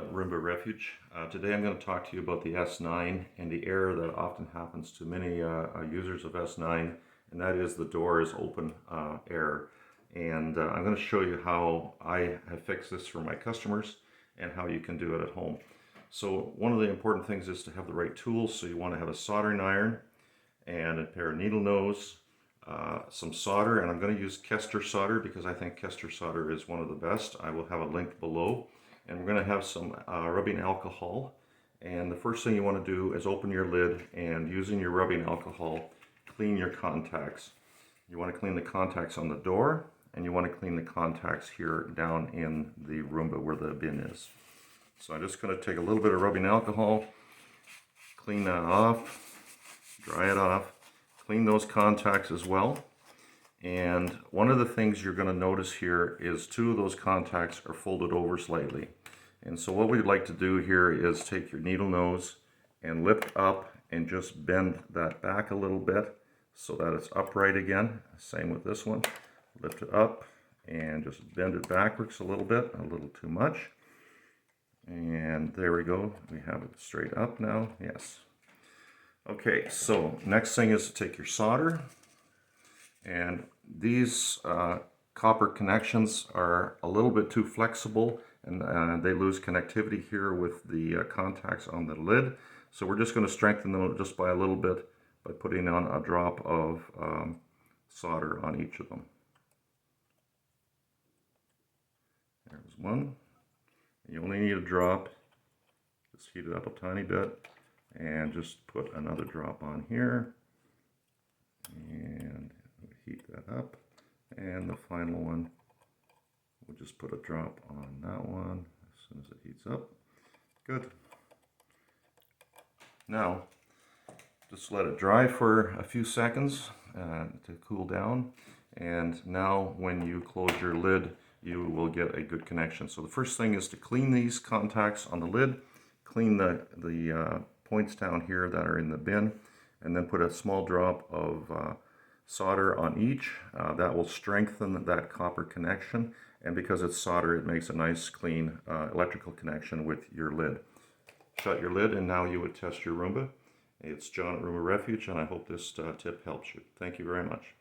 Roomba Refuge. Today I'm going to talk to you about the S9 and the error that often happens to many users of S9, and that is the door is open error. And I'm going to show you how I have fixed this for my customers and how you can do it at home. So one of the important things is to have the right tools. So you want to have a soldering iron and a pair of needle nose, some solder, and I'm going to use Kester solder because I think Kester solder is one of the best. I will have a link below. And we're going to have some rubbing alcohol. And the first thing you want to do is open your lid and using your rubbing alcohol, clean your contacts. You want to clean the contacts on the door, and you want to clean the contacts here down in the Roomba where the bin is. So I'm just going to take a little bit of rubbing alcohol, clean that off, dry it off, clean those contacts as well. And one of the things you're going to notice here is two of those contacts are folded over slightly. And so what we'd like to do here is take your needle nose and lift up and just bend that back a little bit so that it's upright again. Same with this one. Lift it up and just bend it backwards a little bit, a little too much. And there we go. We have it straight up now. Yes. Okay, so next thing is to take your solder. And these copper connections are a little bit too flexible, and they lose connectivity here with the contacts on the lid. So we're just going to strengthen them just by a little bit by putting on a drop of solder on each of them. There's one. You only need a drop. Just heat it up a tiny bit and just put another drop on here. And heat that up, and the final one, we'll just put a drop on that one as soon as it heats up. Good. Now, just let it dry for a few seconds to cool down, and now when you close your lid, you will get a good connection. So the first thing is to clean these contacts on the lid, clean the points down here that are in the bin, and then put a small drop of solder on each. That will strengthen that copper connection, and because it's solder, it makes a nice clean electrical connection with your lid. Shut your lid, and now you would test your Roomba. It's John at Roomba Refuge, and I hope this tip helps you. Thank you very much.